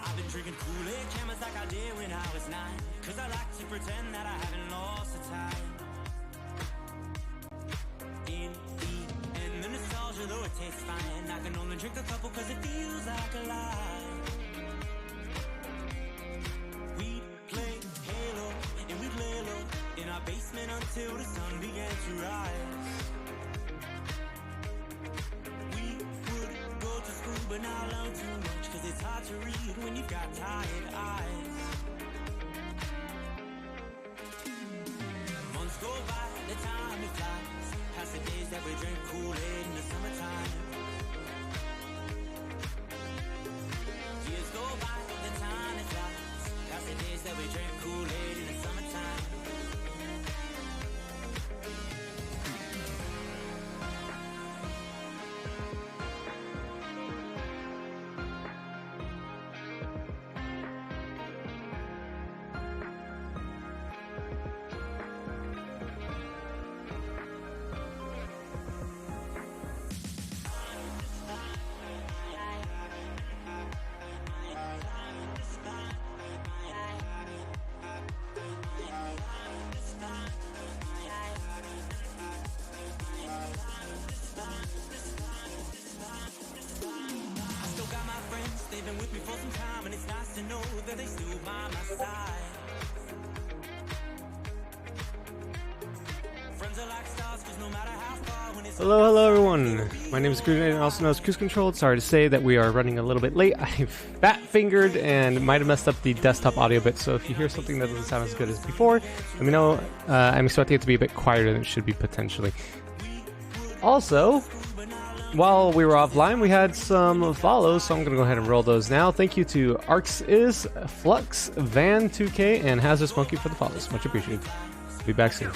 I've been drinking Kool-Aid cameras like I did when I was 9, 'cause I like to pretend that I haven't lost the time. In the end, the nostalgia, though it tastes fine, I can only drink a couple 'cause it feels like a lie. We'd play Halo and we'd lay low in our basement until the sun began to rise. We would go to school but not learn too much, 'cause it's hard to read when you've got tired eyes. Months go by, the time it flies, past the days that we drink Kool-Aid in the summertime. Years go by, the time it flies, past the days that we drink Kool-Aid in the summertime. They've been with me for some time, and it's nice to know that they still by my side. Friends are like stars, 'cause no matter how far when it's Hello everyone. My name is Cruise, also known as Cruise Control. Sorry to say that we are running a little bit late. I've fat-fingered and might have messed up the desktop audio bit, so if you hear something that doesn't sound as good as before, let me know. I'm expecting it to be a bit quieter than it should be potentially. Also, while we were offline, we had some follows, so I'm going to go ahead and roll those now. Thank you to FluXiServer, Flux, Van2K, and Hazardous Monkey for the follows. Much appreciated. Be back soon.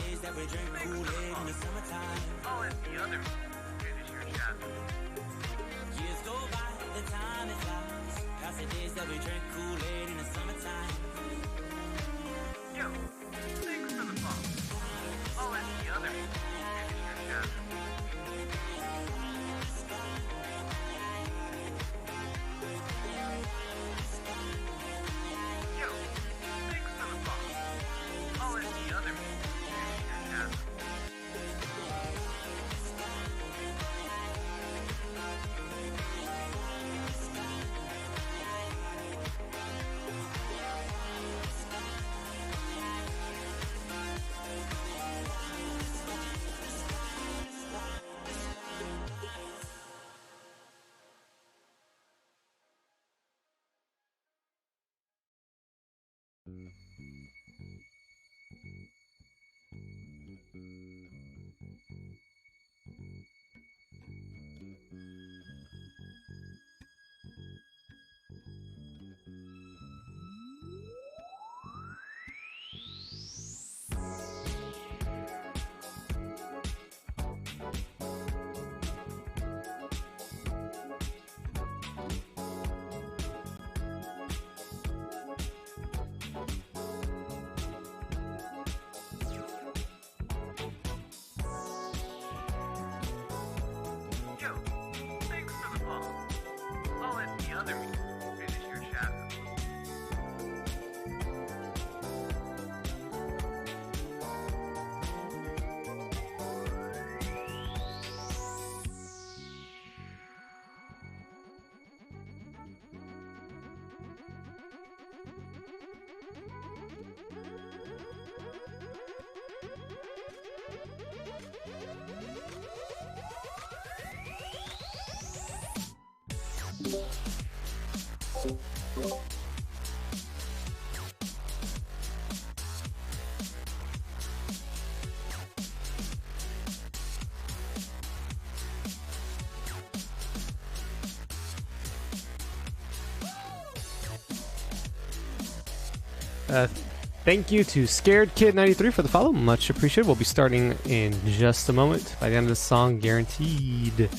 Thank you to Scared Kid 93 for the follow. Much appreciated. We'll be starting in just a moment. By the end of the song, guaranteed.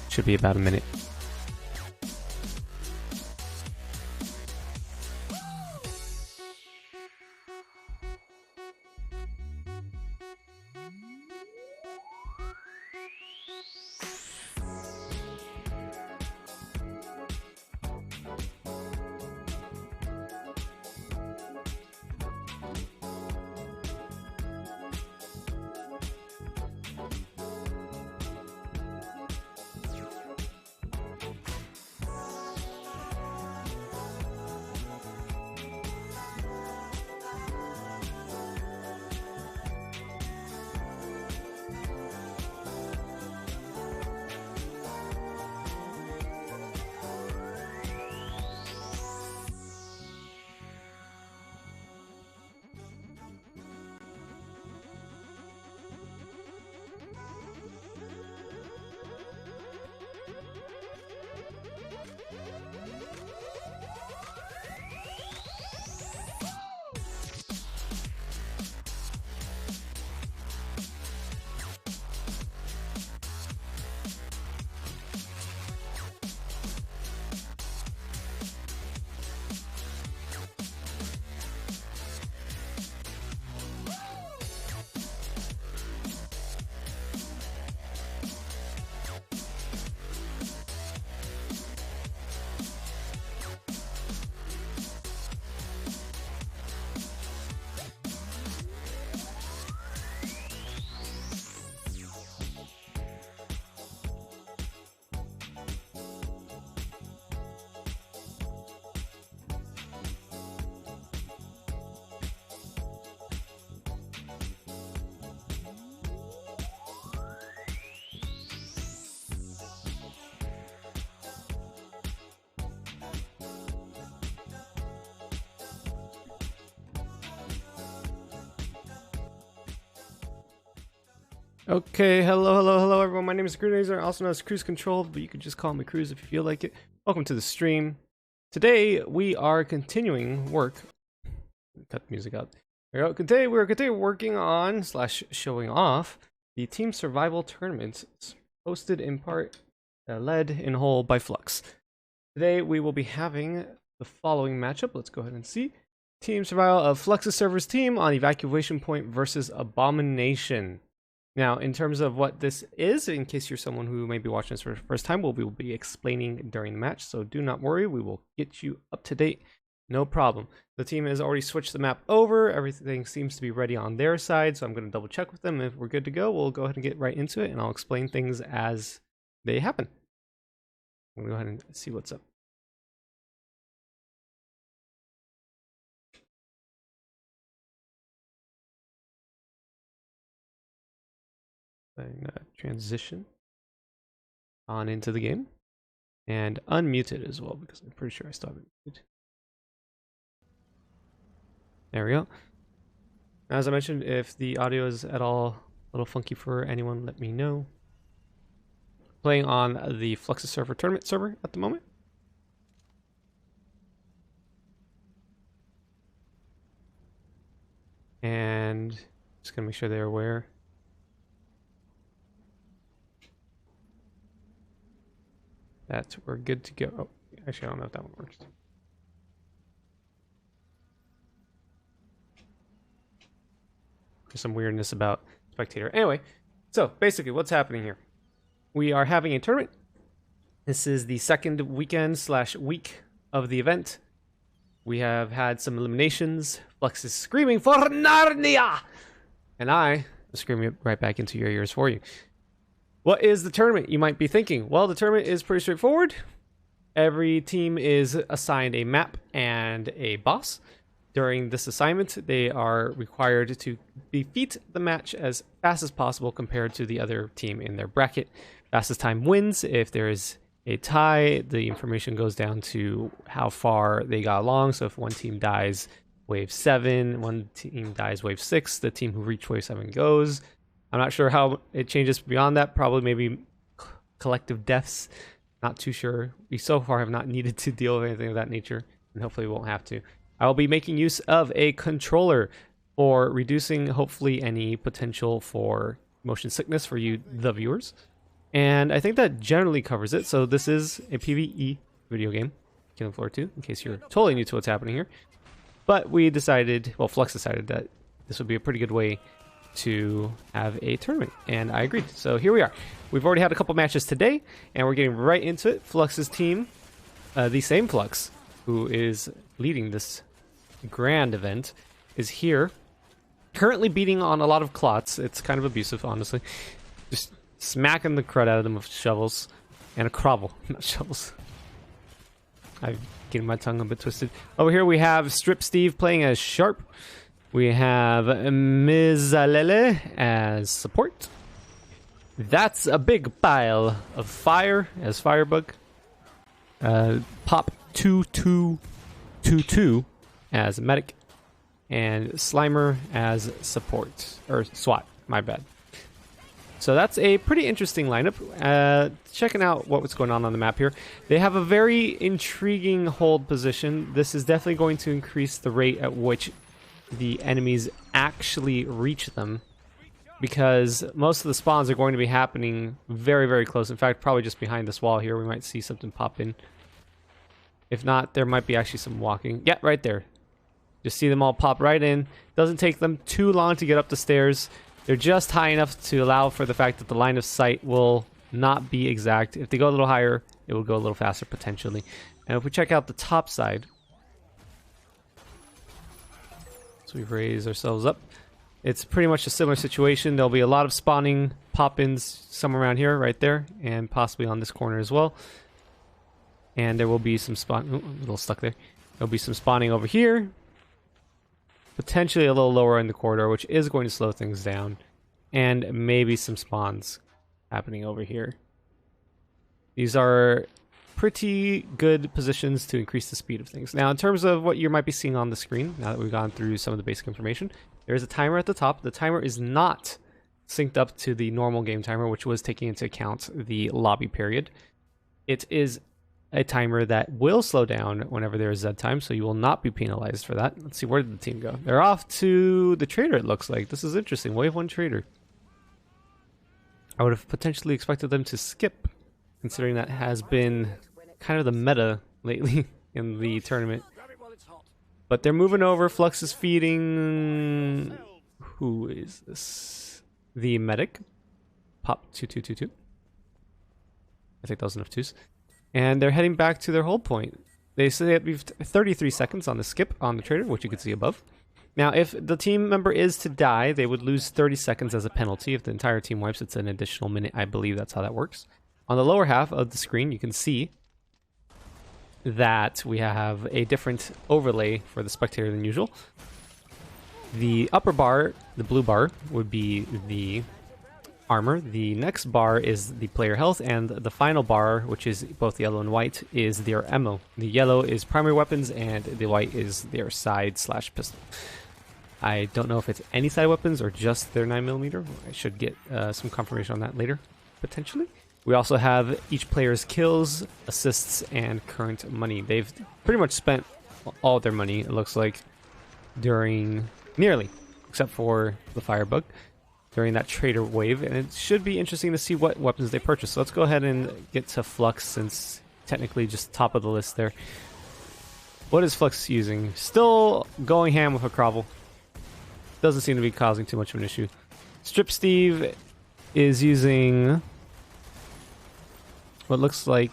Should be about a minute. Okay, hello everyone. My name is Cruiser, also known as Cruise Control, but you could just call me Cruise if you feel like it. Welcome to the stream. Today we are continuing work. Cut the music out. There we go. Today we're working on / showing off the team survival tournament, hosted in part, led in whole by Flux. Today we will be having the following matchup. Let's go ahead and see. Team survival of FluXiServer's team on Evacuation Point versus Abomination. Now, in terms of what this is, in case you're someone who may be watching this for the first time, we will be explaining during the match, so do not worry, we will get you up to date, no problem. The team has already switched the map over, everything seems to be ready on their side, so I'm going to double check with them. If we're good to go, we'll go ahead and get right into it, and I'll explain things as they happen. I'm going to go ahead and see what's up. Transition on into the game and unmute it as well because I'm pretty sure I still have it muted. There we go. As I mentioned, if the audio is at all a little funky for anyone, let me know. Playing on the FluXiServer tournament server at the moment. And just gonna make sure they're aware. That we're good to go. Oh, actually, I don't know if that one works. There's some weirdness about spectator. Anyway, so basically what's happening here? We are having a tournament. This is the second weekend / week of the event. We have had some eliminations. Flux is screaming for Narnia! And I am screaming it right back into your ears for you. What is the tournament, you might be thinking? Well, the tournament is pretty straightforward. Every team is assigned a map and a boss. During this assignment, they are required to defeat the match as fast as possible compared to the other team in their bracket. Fastest time wins. If there is a tie, the information goes down to how far they got along. So if one team dies wave 7, one team dies wave 6, the team who reached wave 7 goes. I'm not sure how it changes beyond that. Probably maybe collective deaths. Not too sure. We so far have not needed to deal with anything of that nature, and hopefully we won't have to. I will be making use of a controller for reducing, hopefully, any potential for motion sickness for you, the viewers. And I think that generally covers it. So this is a PvE video game, Killing Floor 2, in case you're totally new to what's happening here. But we decided, well, Flux decided that this would be a pretty good way to have a tournament, and I agreed. So here we are. We've already had a couple matches today, and we're getting right into it. Flux's team, the same Flux, who is leading this grand event, is here, currently beating on a lot of clots. It's kind of abusive, honestly. Just smacking the crud out of them with shovels and a crovel, not shovels. I'm getting my tongue a bit twisted. Over here we have Strip Steve playing as Sharp. We have Mizalele as support. That's a big pile of fire as Firebug. Pop 2222 as medic. And Slimer as support. Or SWAT, my bad. So that's a pretty interesting lineup. Checking out what's going on the map here. They have a very intriguing hold position. This is definitely going to increase the rate at which the enemies actually reach them, because most of the spawns are going to be happening very, very close. In fact, probably just behind this wall here, we might see something pop in. If not, there might be actually some walking. Yeah, right there. Just see them all pop right in. Doesn't take them too long to get up the stairs. They're just high enough to allow for the fact that the line of sight will not be exact. If they go a little higher, it will go a little faster potentially. And if we check out the top side, so we raise ourselves up. It's pretty much a similar situation. There'll be a lot of spawning pop-ins somewhere around here, right there, and possibly on this corner as well. And there will be some spawn. Ooh, a little stuck there. There'll be some spawning over here. Potentially a little lower in the corridor, which is going to slow things down. And maybe some spawns happening over here. These are pretty good positions to increase the speed of things. Now, in terms of what you might be seeing on the screen, now that we've gone through some of the basic information, there is a timer at the top. The timer is not synced up to the normal game timer, which was taking into account the lobby period. It is a timer that will slow down whenever there is Z time, so you will not be penalized for that. Let's see, where did the team go? They're off to the trader, it looks like. This is interesting. Wave 1 trader. I would have potentially expected them to skip, considering that has been kind of the meta lately in the tournament. But they're moving over. Flux is feeding... Who is this? The medic. Pop 2222. I think that was enough twos. And they're heading back to their hold point. They say that we've 33 seconds on the skip on the trader, which you can see above. Now, if the team member is to die, they would lose 30 seconds as a penalty. If the entire team wipes, it's an additional minute. I believe that's how that works. On the lower half of the screen, you can see that we have a different overlay for the spectator than usual. The upper bar, the blue bar, would be the armor. The next bar is the player health, and the final bar, which is both yellow and white, is their ammo. The yellow is primary weapons, and the white is their side/pistol. I don't know if it's any side weapons or just their 9mm. I should get some confirmation on that later, potentially. We also have each player's kills, assists, and current money. They've pretty much spent all their money, it looks like, during nearly, except for the firebug, during that trader wave, and it should be interesting to see what weapons they purchase. So let's go ahead and get to Flux, since technically just top of the list there. What is Flux using? Still going ham with a Crovel. Doesn't seem to be causing too much of an issue. Strip Steve is using what looks like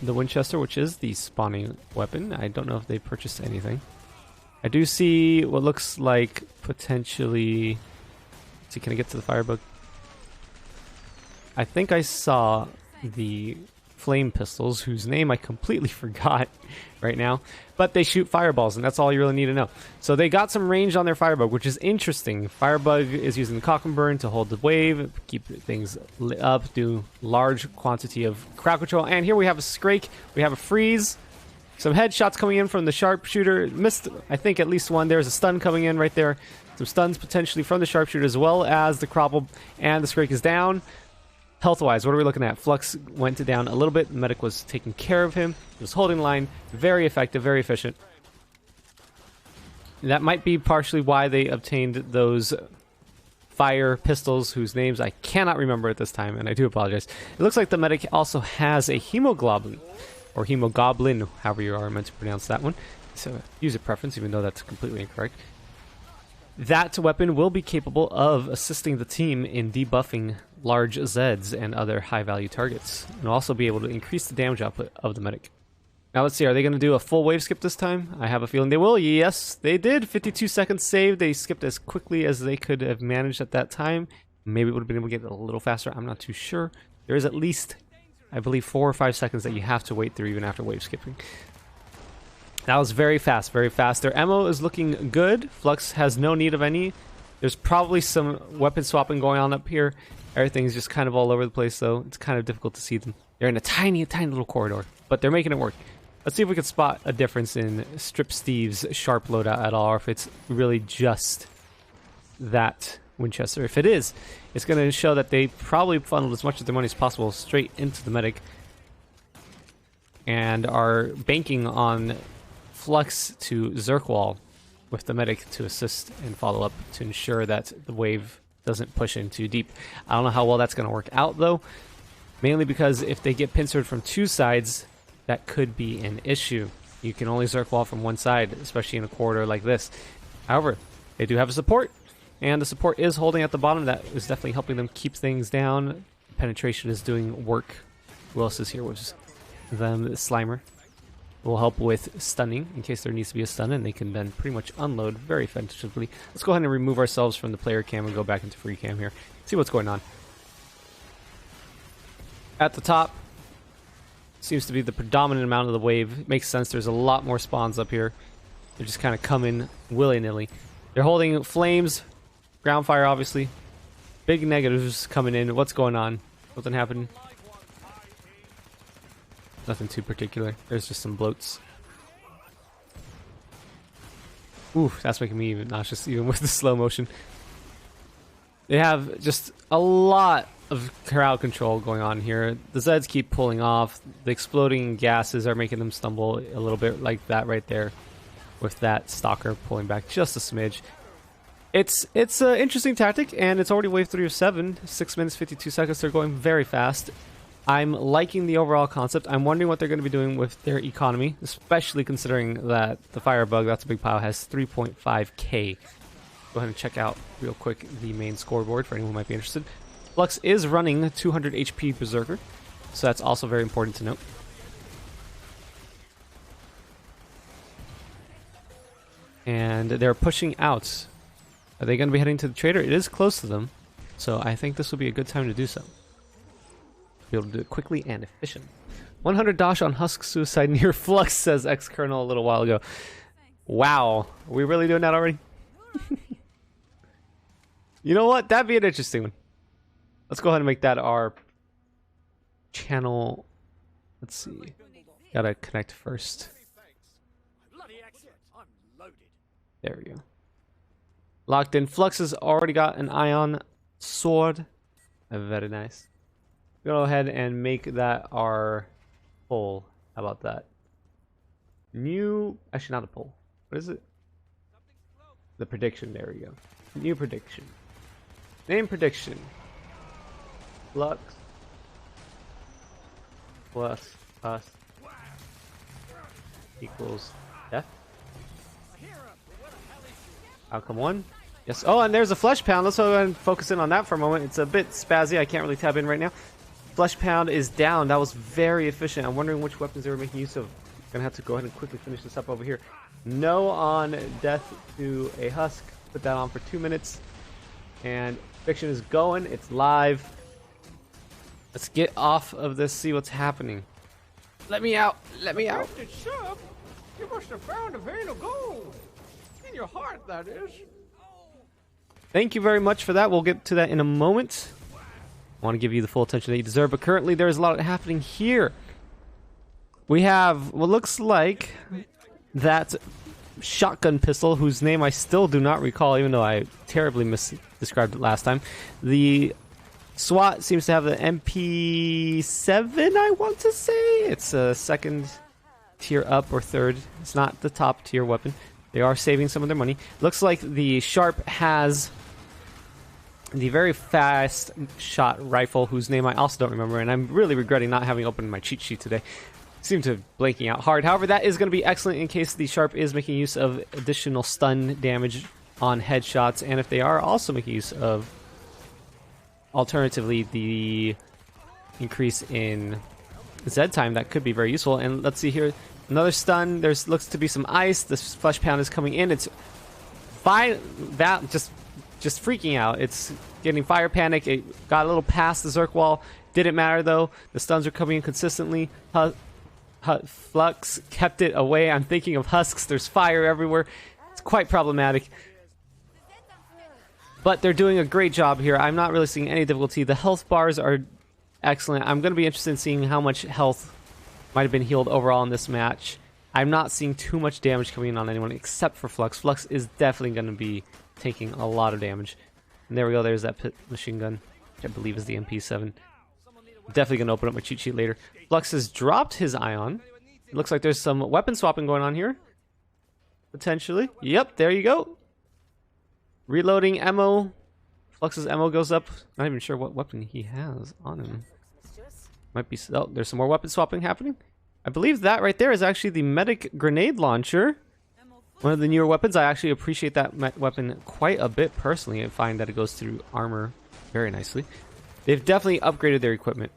the Winchester, which is the spawning weapon. I don't know if they purchased anything. I do see what looks like potentially... See, can I get to the firebug? I think I saw the flame pistols, whose name I completely forgot right now, but they shoot fireballs, and that's all you really need to know. So they got some range on their firebug, which is interesting. Firebug is using the cock and burn to hold the wave, keep things lit up, do large quantity of crowd control. And here we have a Scrake, we have a freeze, some headshots coming in from the sharpshooter. Missed, I think, at least one. There's a stun coming in right there. Some stuns potentially from the sharpshooter, as well as the Crovel, and the Scrake is down. Health-wise, what are we looking at? Flux went down a little bit. The medic was taking care of him. He was holding line. Very effective, very efficient. That might be partially why they obtained those fire pistols, whose names I cannot remember at this time, and I do apologize. It looks like the medic also has a hemoglobin, or hemogoblin, however you are meant to pronounce that one. So user preference, even though that's completely incorrect. That weapon will be capable of assisting the team in debuffing large Zeds and other high-value targets, and will also be able to increase the damage output of the medic. Now let's see, are they going to do a full wave skip this time? I have a feeling they will. Yes, they did. 52 seconds saved. They skipped as quickly as they could have managed at that time. Maybe it would have been able to get a little faster. I'm not too sure. There is at least, I believe, 4 or 5 seconds that you have to wait through even after wave skipping. That was very fast, very fast. Their ammo is looking good. Flux has no need of any. There's probably some weapon swapping going on up here. Everything's just kind of all over the place, though. It's kind of difficult to see them. They're in a tiny, tiny little corridor, but they're making it work. Let's see if we can spot a difference in Strip Steve's sharp loadout at all, or if it's really just that Winchester. If it is, it's going to show that they probably funneled as much of their money as possible straight into the medic and are banking on Flux to Zerkwall with the medic to assist and follow up to ensure that the wave doesn't push in too deep. I don't know how well that's going to work out, though, mainly because if they get pincered from two sides, that could be an issue. You can only Zerkwall from one side, especially in a corridor like this. However, they do have a support, and the support is holding at the bottom. That is definitely helping them keep things down. Penetration is doing work. Who else is here with them? Slimer will help with stunning in case there needs to be a stun, and they can then pretty much unload very effectively. Let's go ahead and remove ourselves from the player cam and go back into free cam here. See what's going on. At the top seems to be the predominant amount of the wave. It makes sense. There's a lot more spawns up here. They're just kind of coming willy-nilly. They're holding flames, ground fire, obviously. Big negatives coming in. What's going on? Something happened. Nothing too particular. There's just some bloats. Ooh, that's making me even nauseous, even with the slow motion. They have just a lot of crowd control going on here. The Zeds keep pulling off. The exploding gases are making them stumble a little bit, like that right there, with that Stalker pulling back just a smidge. It's an interesting tactic, and it's already wave 3 of 7. 6 minutes 52 seconds. They're going very fast. I'm liking the overall concept. I'm wondering what they're going to be doing with their economy, especially considering that the Firebug, that's a big pile, has 3.5k. Go ahead and check out real quick the main scoreboard for anyone who might be interested. Flux is running 200 HP Berserker, so that's also very important to note. And they're pushing out. Are they going to be heading to the trader? It is close to them, so I think this will be a good time to do so. Be able to do it quickly and efficient. 100 dash on Husk suicide near Flux, says X-Kernel a little while ago. Wow, are we really doing that already? You know what? That'd be an interesting one. Let's go ahead and make that our channel. Let's see. Gotta connect first. There we go. Locked in. Flux has already got an ion sword. Very nice. Go ahead and make that our poll. How about that? New. Actually, not a poll. What is it? The prediction. There we go. New prediction. Name prediction. Flux plus us equals death. Outcome 1. Yes. Oh, and there's a Flesh Pound. Let's go ahead and focus in on that for a moment. It's a bit spazzy. I can't really tab in right now. Flesh Pound is down. That was very efficient. I'm wondering which weapons they were making use of. Gonna have to go ahead and quickly finish this up over here. No on death to a Husk. Put that on for 2 minutes. And Fiction is going. It's live. Let's get off of this, see what's happening. Let me out. Let me out. You must have found a vein of gold. In your heart, that is. Thank you very much for that. We'll get to that in a moment. I want to give you the full attention that you deserve, but currently there's a lot happening here. We have what looks like that shotgun pistol, whose name I still do not recall, even though I terribly misdescribed it last time. The SWAT seems to have the MP7, I want to say. It's a second tier up or third. It's not the top tier weapon. They are saving some of their money. Looks like the Sharp has the very fast shot rifle, whose name I also don't remember, and I'm really regretting not having opened my cheat sheet today. Seem to blanking out hard. However, that is going to be excellent in case the Sharp is making use of additional stun damage on headshots, and if they are also making use of, alternatively, the increase in Z time, that could be very useful. And let's see here, another stun. There's looks to be some ice. This Flesh Pound is coming in. It's fine. That just freaking out. It's getting fire panic. It got a little past the Zerk wall. Didn't matter though. The stuns are coming in consistently. Flux kept it away. I'm thinking of Husks. There's fire everywhere. It's quite problematic. But they're doing a great job here. I'm not really seeing any difficulty. The health bars are excellent. I'm going to be interested in seeing how much health might have been healed overall in this match. I'm not seeing too much damage coming in on anyone except for Flux. Flux is definitely going to be taking a lot of damage. And there we go. There's that machine gun, which I believe is the MP7. Definitely going to open up my cheat sheet later. Flux has dropped his ion. It looks like there's some weapon swapping going on here. Potentially. Yep, there you go. Reloading ammo. Flux's ammo goes up. Not even sure what weapon he has on him. Might be... Oh, there's some more weapon swapping happening. I believe that right there is actually the medic grenade launcher. One of the newer weapons. I actually appreciate that weapon quite a bit personally. I find that it goes through armor very nicely. They've definitely upgraded their equipment.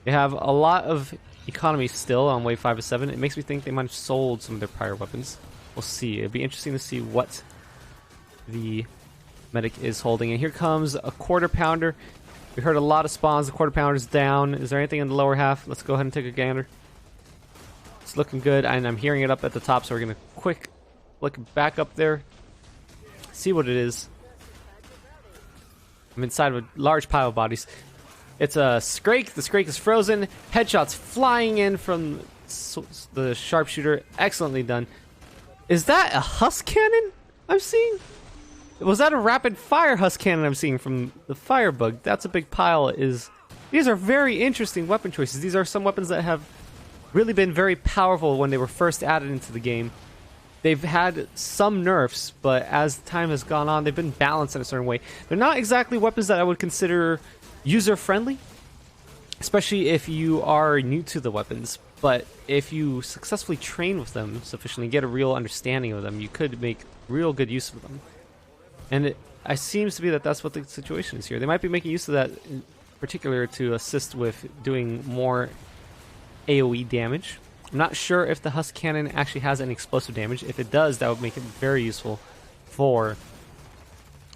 They have a lot of economy still on wave 5 of 7. It makes me think they might have sold some of their prior weapons. We'll see. It'd be interesting to see what the medic is holding. And here comes a quarter pounder. We heard a lot of spawns. The quarter pounder's down. Is there anything in the lower half? Let's go ahead and take a gander. It's looking good, and I'm hearing it up at the top, so we're going to quick look back up there. See what it is. I'm inside of a large pile of bodies. It's a Scrake. The Scrake is frozen. Headshots flying in from the sharpshooter. Excellently done. Is that a Husk cannon I'm seeing? Was that a rapid fire husk cannon I'm seeing from the firebug? That's a big pile. These are very interesting weapon choices. These are some weapons that have really been very powerful when they were first added into the game. They've had some nerfs, but as time has gone on, they've been balanced in a certain way. They're not exactly weapons that I would consider user-friendly, especially if you are new to the weapons. But if you successfully train with them sufficiently, get a real understanding of them, you could make real good use of them. And it seems to be that that's what the situation is here. They might be making use of that in particular to assist with doing more AoE damage. I'm not sure if the husk cannon actually has any explosive damage. If it does, that would make it very useful for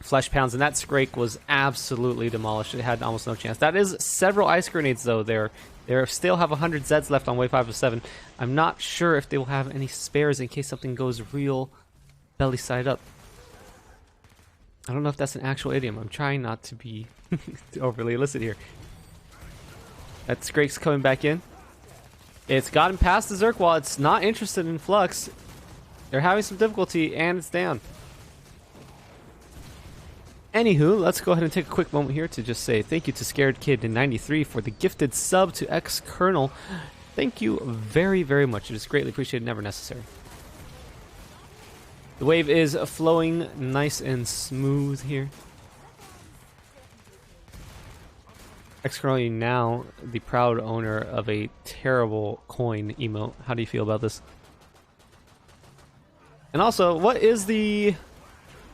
flesh pounds. And that Scrake was absolutely demolished. It had almost no chance. That is several ice grenades, though. They still have 100 Zeds left on wave 5 of 7. I'm not sure if they will have any spares in case something goes real belly side up. I don't know if that's an actual idiom. I'm trying not to be overly illicit here. That Scrake's coming back in. It's gotten past the Zerk while it's not interested in Flux. They're having some difficulty, and it's down. Anywho, let's go ahead and take a quick moment here to just say thank you to Scared Kid in 93 for the gifted sub to X-Kernel. Thank you very, very much. It is greatly appreciated, never necessary. The wave is flowing nice and smooth here. X-Kernel now the proud owner of a terrible coin emote. How do you feel about this? And also, what is the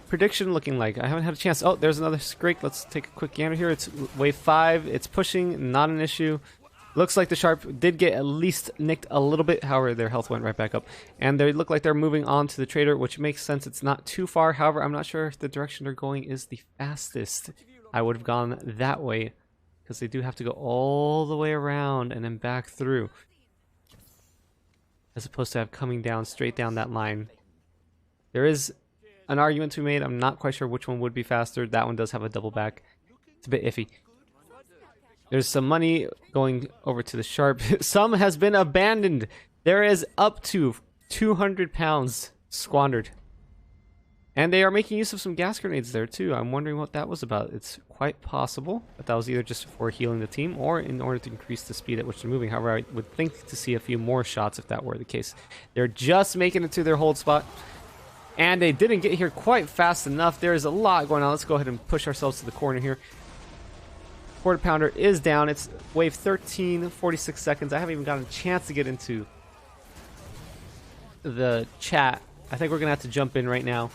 prediction looking like? I haven't had a chance. Oh, there's another Scrake. Let's take a quick gander here. It's wave 5. It's pushing, not an issue. Looks like the Sharp did get at least nicked a little bit. However, their health went right back up. And they look like they're moving on to the Trader, which makes sense. It's not too far. However, I'm not sure if the direction they're going is the fastest. I would have gone that way, because they do have to go all the way around and then back through, as opposed to have coming down straight down that line. There is an argument to be made. I'm not quite sure which one would be faster. That one does have a double back. It's a bit iffy. There's some money going over to the Sharp. Some has been abandoned. There is up to 200 pounds squandered. And they are making use of some gas grenades there too. I'm wondering what that was about. It's quite possible that that was either just for healing the team or in order to increase the speed at which they're moving. However, I would think to see a few more shots if that were the case. They're just making it to their hold spot. And they didn't get here quite fast enough. There's a lot going on. Let's go ahead and push ourselves to the corner here. Quarter pounder is down. It's wave 13, 46 seconds. I haven't even gotten a chance to get into the chat. I think we're going to have to jump in right now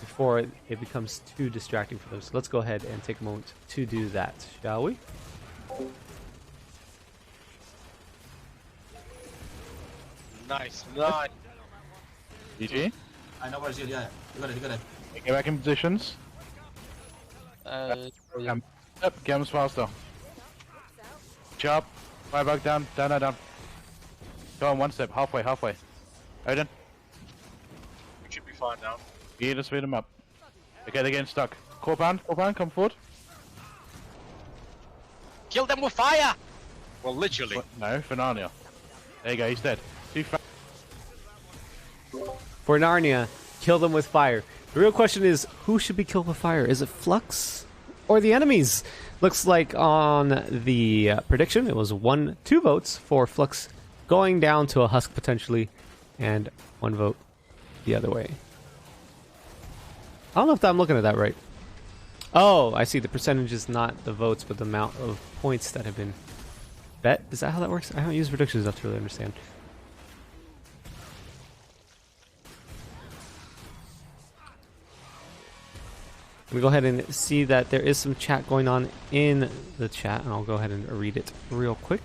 before it becomes too distracting for them. So let's go ahead and take a moment to do that, shall we? Nice, nice. GG. I know where's you. Yeah, you got it. You got it. Get back in positions. Yep, Gems faster. Chop. Right back down. Down. Go on one step. Halfway. Odin. We should be fine now. You need to speed them up. Okay, they're getting stuck. Corpan, come forward. Kill them with fire! Well, literally. What? No, for Narnia. There you go, he's dead. Too fast. For Narnia, kill them with fire. The real question is, who should be killed with fire? Is it Flux or the enemies? Looks like on the prediction, it was 2 votes for Flux going down to a husk potentially, and 1 vote the other way. I don't know if I'm looking at that right. Oh, I see. The percentage is not the votes, but the amount of points that have been bet. Is that how that works? I haven't used predictions enough to really understand. Let me go ahead and see that there is some chat going on in the chat, and I'll go ahead and read it real quick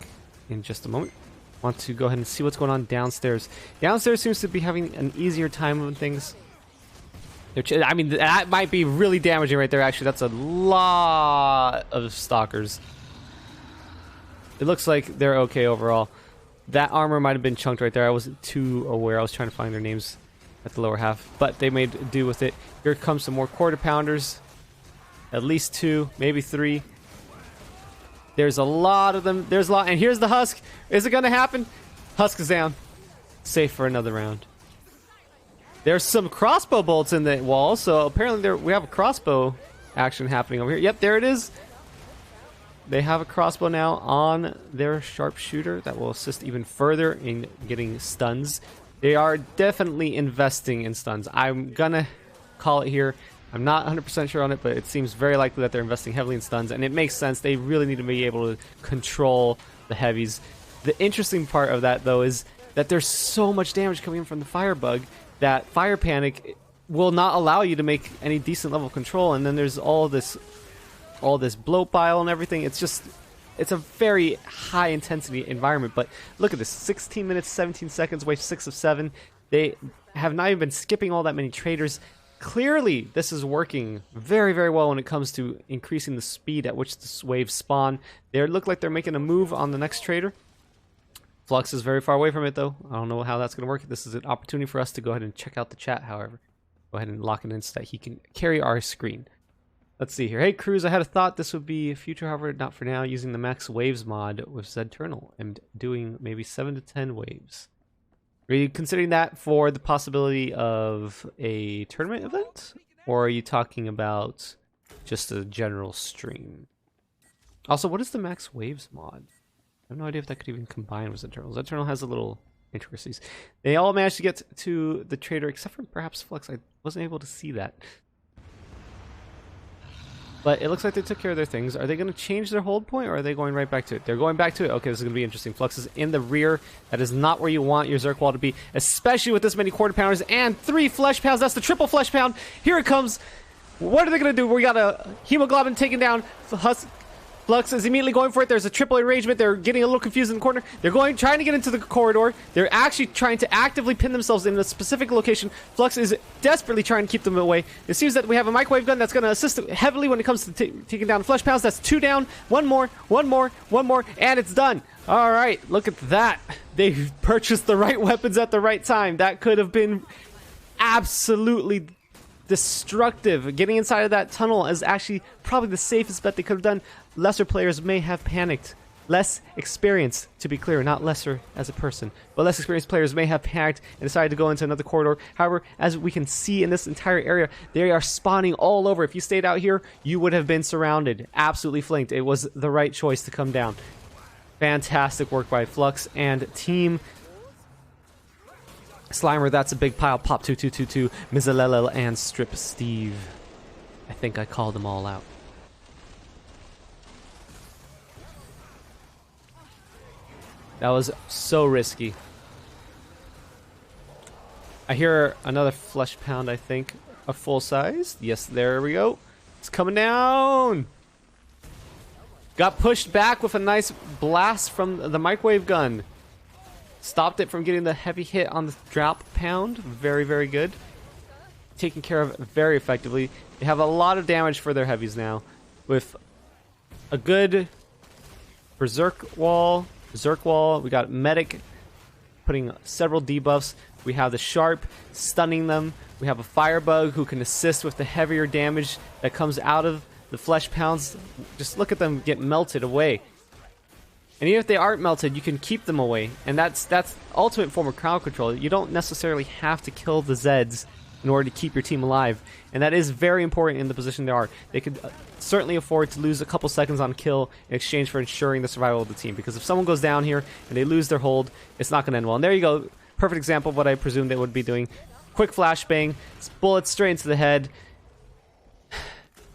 in just a moment. Want to go ahead and see what's going on downstairs. Downstairs seems to be having an easier time on things. I mean, that might be really damaging right there, actually. That's a lot of stalkers. It looks like they're okay overall. That armor might have been chunked right there. I wasn't too aware. I was trying to find their names at the lower half, but they made do with it. Here comes some more quarter pounders. At least 2, maybe 3. There's a lot of them. There's a lot. And here's the husk. Is it going to happen? Husk is down. Safe for another round. There's some crossbow bolts in the wall, so apparently we have a crossbow action happening over here. Yep, there it is. They have a crossbow now on their sharpshooter that will assist even further in getting stuns. They are definitely investing in stuns. I'm gonna call it here. I'm not 100% sure on it, but it seems very likely that they're investing heavily in stuns, and it makes sense. They really need to be able to control the heavies. The interesting part of that, though, is that there's so much damage coming in from the firebug that Fire Panic will not allow you to make any decent level of control, and then there's all this bloat bile and everything. It's a very high intensity environment. But look at this, 16 minutes 17 seconds, wave 6 of 7. They have not even been skipping all that many traders. Clearly this is working very, very well when it comes to increasing the speed at which the waves spawn. They look like they're making a move on the next trader. Flux is very far away from it, though. I don't know how that's going to work. This is an opportunity for us to go ahead and check out the chat, however. Go ahead and lock it in so that he can carry our screen. Let's see here. Hey, Cruz, I had a thought this would be future, however, not for now, using the max waves mod with Zedternal and doing maybe 7 to 10 waves. Are you considering that for the possibility of a tournament event? Or are you talking about just a general stream? Also, what is the max waves mod? I have no idea if that could even combine with Zedternal. Zedternal has a little intricacies. They all managed to get to the trader, except for perhaps Flux. I wasn't able to see that. But it looks like they took care of their things. Are they going to change their hold point, or are they going right back to it? They're going back to it. Okay, this is going to be interesting. Flux is in the rear. That is not where you want your Zerk wall to be, especially with this many quarter pounders and 3 flesh pounds. That's the triple flesh pound. Here it comes. What are they going to do? We got a hemoglobin taken down. Flux is immediately going for it. There's a triple enragement. They're getting a little confused in the corner. They're trying to get into the corridor. They're actually trying to actively pin themselves in a specific location. Flux is desperately trying to keep them away. It seems that we have a microwave gun that's going to assist heavily when it comes to taking down flesh pounds. That's 2 down. One more, and it's done. All right, look at that. They've purchased the right weapons at the right time. That could have been absolutely destructive. Getting inside of that tunnel is actually probably the safest bet they could have done. Lesser players may have panicked. Less experienced, to be clear, not lesser as a person, but less experienced players may have panicked and decided to go into another corridor. However, as we can see in this entire area, they are spawning all over. If you stayed out here, you would have been surrounded, absolutely flanked. It was the right choice to come down. Fantastic work by Flux and team. Slimer, that's a big pile. Pop 2222, Mizalelel, and Strip Steve. I think I called them all out. That was so risky. I hear another flesh pound, I think. A full size. Yes, there we go. It's coming down. Got pushed back with a nice blast from the microwave gun. Stopped it from getting the heavy hit on the drop pound. Very, very good. Taken care of very effectively. They have a lot of damage for their heavies now. With a good Berserk wall. We got Medic putting several debuffs. We have the Sharp stunning them. We have a Firebug who can assist with the heavier damage that comes out of the flesh pounds. Just look at them get melted away. And even if they aren't melted, you can keep them away. And that's ultimate form of crowd control. You don't necessarily have to kill the Zeds in order to keep your team alive. And that is very important in the position they are. They could certainly afford to lose a couple seconds on kill in exchange for ensuring the survival of the team. Because if someone goes down here and they lose their hold, it's not going to end well. And there you go. Perfect example of what I presumed they would be doing. Quick flashbang. Bullets straight into the head.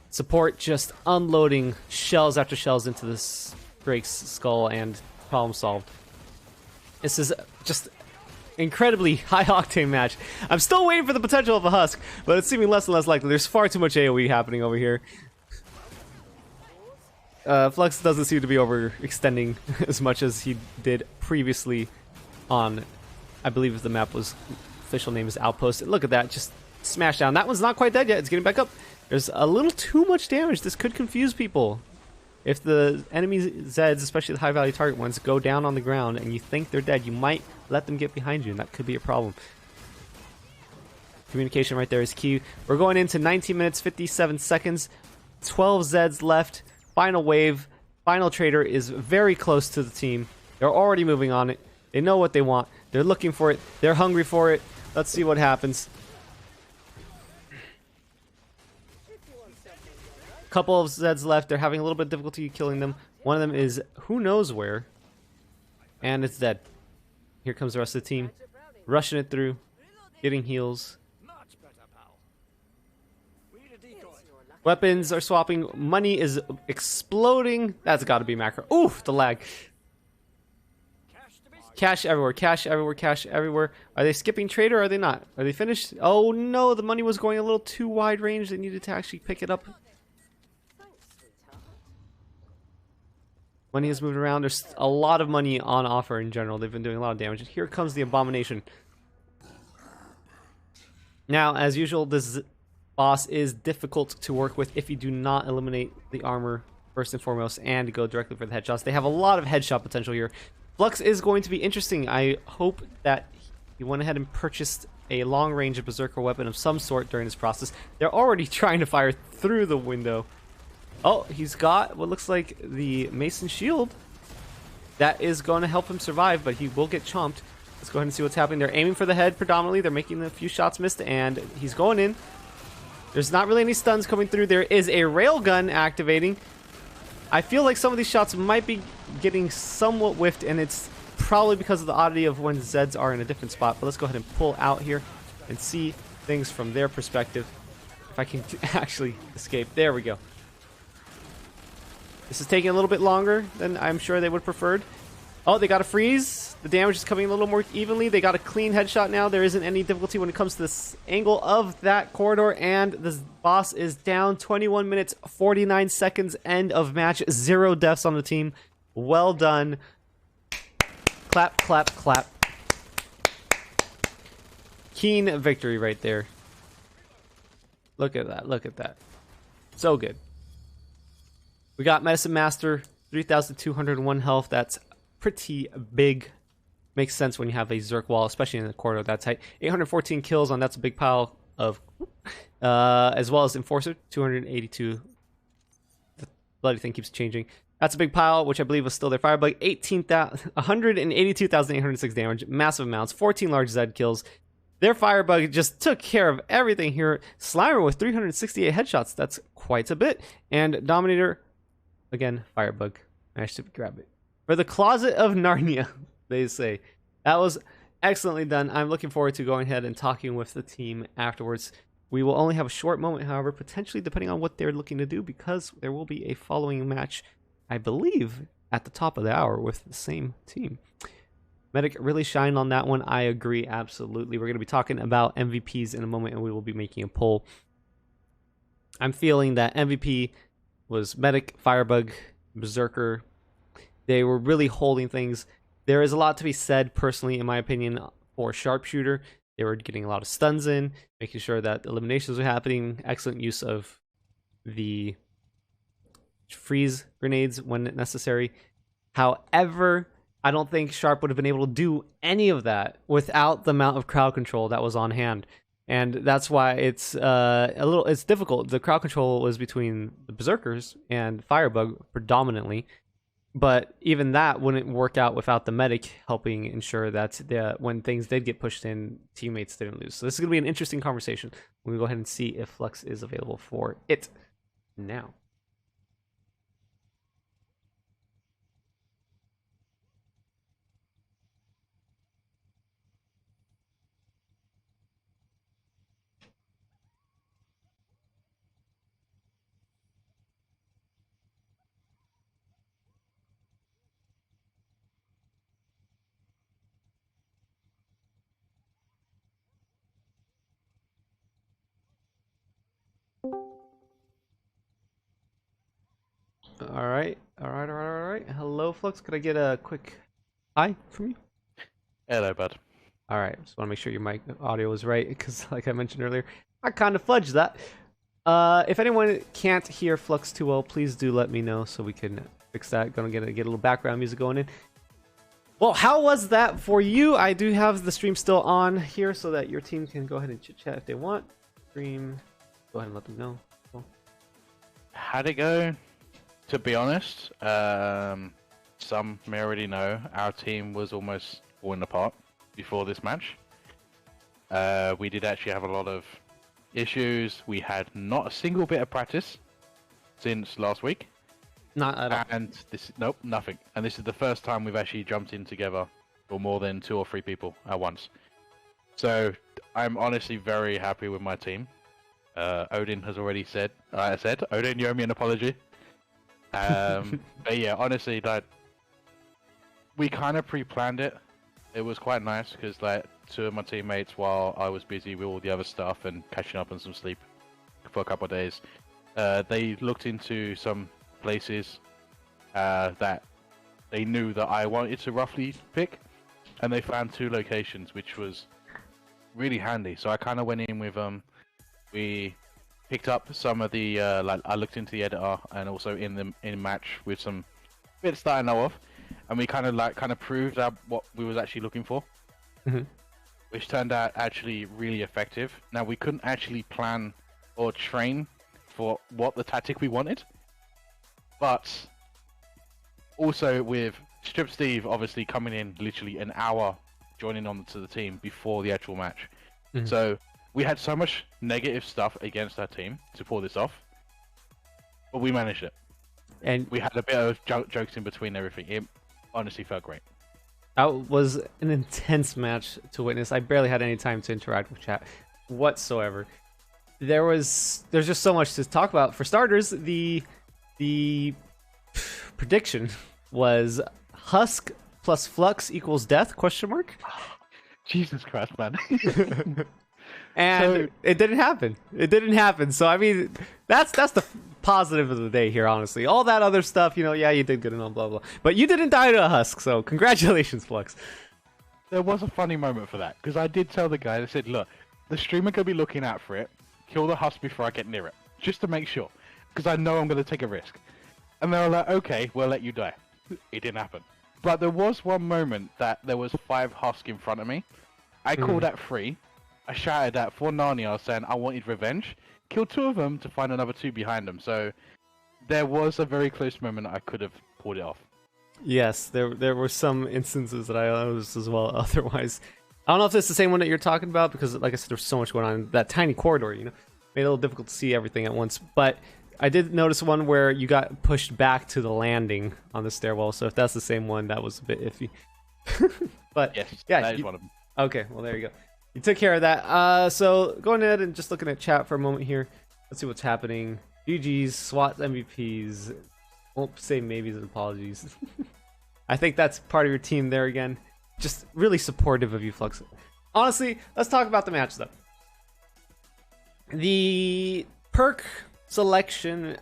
Support just unloading shells after shells into this Drake's skull, and problem solved. This is just incredibly high-octane match. I'm still waiting for the potential of a Husk, but it's seeming less and less likely. There's far too much AoE happening over here. Flux doesn't seem to be overextending as much as he did previously on, I believe the map was, official name is Outpost. And look at that, just smash down. That one's not quite dead yet. It's getting back up. There's a little too much damage. This could confuse people. If the enemy Zeds, especially the high-value target ones, go down on the ground and you think they're dead, you might let them get behind you, and that could be a problem. Communication right there is key. We're going into 19 minutes, 57 seconds. 12 Zeds left. Final wave. Final trader is very close to the team. They're already moving on it. They know what they want. They're looking for it. They're hungry for it. Let's see what happens. Couple of Zeds left. They're having a little bit of difficulty killing them. One of them is who knows where. And it's dead. Here comes the rest of the team. Rushing it through. Getting heals. Weapons are swapping. Money is exploding. That's got to be macro. Oof, the lag. Cash everywhere, cash everywhere, cash everywhere. Are they skipping trade or are they not? Are they finished? Oh no, the money was going a little too wide range. They needed to actually pick it up. Money is moving around. There's a lot of money on offer in general. They've been doing a lot of damage. And here comes the Abomination. Now, as usual, this boss is difficult to work with if you do not eliminate the armor first and foremost and go directly for the headshots. They have a lot of headshot potential here. Flux is going to be interesting. I hope that he went ahead and purchased a long-range berserker weapon of some sort during this process. They're already trying to fire through the window. Oh, he's got what looks like the Mason shield. That is going to help him survive, but he will get chomped. Let's go ahead and see what's happening. They're aiming for the head predominantly. They're making a few shots missed, and he's going in. There's not really any stuns coming through. There is a railgun activating. I feel like some of these shots might be getting somewhat whiffed, and it's probably because of the oddity of when Zeds are in a different spot. But let's go ahead and pull out here and see things from their perspective. If I can actually escape. There we go. This is taking a little bit longer than I'm sure they would have preferred. Oh, they got a freeze. The damage is coming a little more evenly. They got a clean headshot now. There isn't any difficulty when it comes to this angle of that corridor. And the boss is down. 21 minutes, 49 seconds. End of match. 0 deaths on the team. Well done. Clap, clap, clap. Keen victory right there. Look at that. Look at that. So good. We got Medicine Master. 3,201 health. That's pretty big. Makes sense when you have a Zerk wall, especially in the corridor that tight. 814 kills on that's a big pile of, as well as Enforcer, 282. The bloody thing keeps changing. That's a big pile, which I believe was still their Firebug. 182,806 damage, massive amounts, 14 large Zed kills. Their Firebug just took care of everything here. Slimer with 368 headshots, that's quite a bit. And Dominator, again, Firebug. I should grab it. For the Closet of Narnia, they say. That was excellently done. I'm looking forward to going ahead and talking with the team afterwards. We will only have a short moment, however, potentially depending on what they're looking to do, because there will be a following match, I believe, at the top of the hour with the same team. Medic really shined on that one. I agree, absolutely. We're going to be talking about MVPs in a moment, and we will be making a poll. I'm feeling that MVP was Medic, Firebug, Berserker. They were really holding things. There is a lot to be said, personally, in my opinion, for Sharpshooter. They were getting a lot of stuns in, making sure that eliminations were happening. Excellent use of the freeze grenades when necessary. However, I don't think Sharp would have been able to do any of that without the amount of crowd control that was on hand. And that's why it's it's difficult. The crowd control was between the Berserkers and Firebug predominantly. But even that wouldn't work out without the medic helping ensure that when things did get pushed in, teammates didn't lose. So this is going to be an interesting conversation. We'll go ahead and see if Flux is available for it now. All right. Hello, Flux. Could I get a quick hi from you? Hello, bud. All right. Just want to make sure your mic audio was right, because like I mentioned earlier, I kind of fudged that. If anyone can't hear Flux too well, please do let me know so we can fix that. Gonna get a little background music going in. Well, how was that for you? I do have the stream still on here so that your team can go ahead and chit chat if they want. Stream. Go ahead and let them know. Cool. How'd it go? To be honest, some may already know our team was almost falling apart before this match. We did actually have a lot of issues. We had not a single bit of practice. since last week. Not at all. And nope, nothing. And this is the first time we've actually jumped in together for more than 2 or 3 people at once. So I'm honestly very happy with my team. Odin has already said, Odin, you owe me an apology. But yeah, honestly, like, we kind of pre-planned it. It was quite nice because, like, 2 of my teammates, while I was busy with all the other stuff and catching up on some sleep for a couple of days, they looked into some places that they knew that I wanted to roughly pick, and they found 2 locations, which was really handy. So I kind of went in with we picked up some of the like, I looked into the editor and also in match with some bits that I know of, and we kind of proved out what we was actually looking for, which turned out actually really effective. Now, we couldn't actually plan or train for what the tactic we wanted, but also with Strip Steve obviously coming in literally an hour joining on to the team before the actual match. So we had so much negative stuff against our team to pull this off, but we managed it. And we had a bit of jokes in between everything. It honestly felt great. that was an intense match to witness. I barely had any time to interact with chat whatsoever. There's just so much to talk about. For starters, the prediction was Husk plus Flux equals death, question mark? Jesus Christ, man. And it didn't happen. It didn't happen. So, I mean, that's the positive of the day here, honestly. All that other stuff, you know, yeah, you did good and all, blah, blah. But you didn't die to a Husk, so congratulations, Flux. There was a funny moment for that, because I did tell the guy, I said, look, the streamer could be looking out for it. Kill the Husk before I get near it, just to make sure, because I know I'm going to take a risk. And they were like, okay, we'll let you die. It didn't happen. But there was one moment that there was 5 Husk in front of me. I called at 3. I shouted at 4 Narnia saying I wanted revenge. Killed 2 of them to find another 2 behind them. So there was a very close moment I could have pulled it off. Yes, there were some instances that I noticed as well. Otherwise, I don't know if it's the same one that you're talking about, because like I said, there's so much going on in that tiny corridor, you know, made it a little difficult to see everything at once. But I did notice one where you got pushed back to the landing on the stairwell. So if that's the same one, that was a bit iffy. But yes, yeah, that is one of them. Okay, well, there you go. You took care of that. So going ahead and just looking at chat for a moment here. Let's see what's happening. GG's, SWAT MVPs. Won't say maybes and apologies. I think that's part of your team there again. Just really supportive of you, Flux. Honestly, let's talk about the match, though. The perk selection,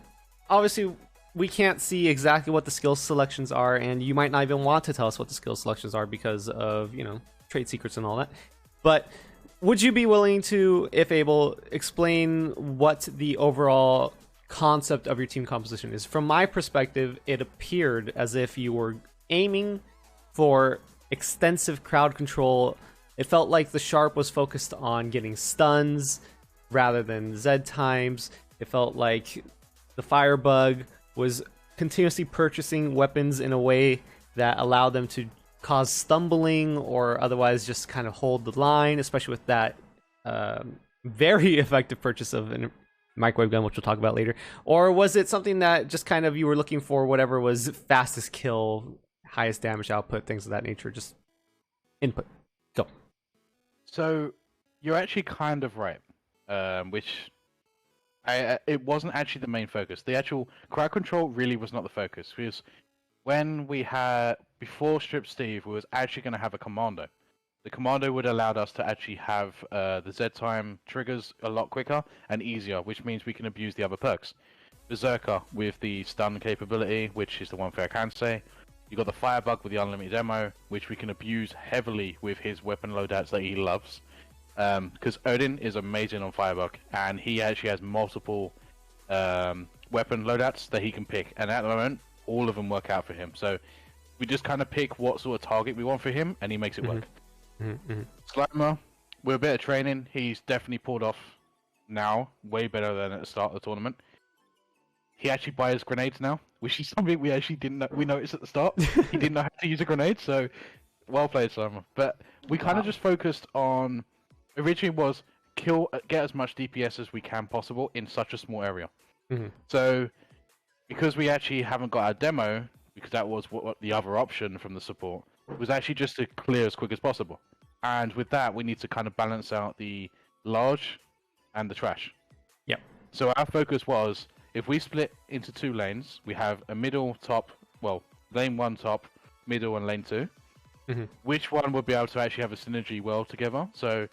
obviously, we can't see exactly what the skill selections are, and you might not even want to tell us what the skill selections are because of, you know, trade secrets and all that. But would you be willing to, if able, explain what the overall concept of your team composition is? From my perspective, it appeared as if you were aiming for extensive crowd control. It felt like the Sharp was focused on getting stuns rather than Z times. It felt like the Firebug was continuously purchasing weapons in a way that allowed them to cause stumbling or otherwise just kind of hold the line, especially with that very effective purchase of a microwave gun, which we'll talk about later. Or was it something that just kind of you were looking for whatever was fastest kill, highest damage output, things of that nature? Just input. Go. So you're actually kind of right, which it wasn't actually the main focus. The actual crowd control really was not the focus, because when we had, before Strip Steve, we was actually going to have a commando. The commando would allow us to actually have the Z time triggers a lot quicker and easier, which means we can abuse the other perks. Berserker with the stun capability, which is the one thing I can say. You got the Firebug with the unlimited ammo, which we can abuse heavily with his weapon loadouts that he loves. Because Odin is amazing on Firebug, and he actually has multiple weapon loadouts that he can pick, and at the moment, all of them work out for him. So we just kind of pick what sort of target we want for him, and he makes it work. Slimer, with a bit of training, he's definitely pulled off now, way better than at the start of the tournament. He actually buys grenades now, which is something we actually didn't know, we noticed at the start. He didn't know how to use a grenade, so well played, Slimer. But we kind of just focused on, originally was get as much DPS as we can possible in such a small area. So because we actually haven't got our demo, because that was what the other option from the support, was actually just to clear as quick as possible. And with that, we need to kind of balance out the large and the trash. Yep. So our focus was, if we split into 2 lanes, we have a middle, top, well, lane 1 top, middle, and lane 2. Which one would be able to actually have a synergy well together? So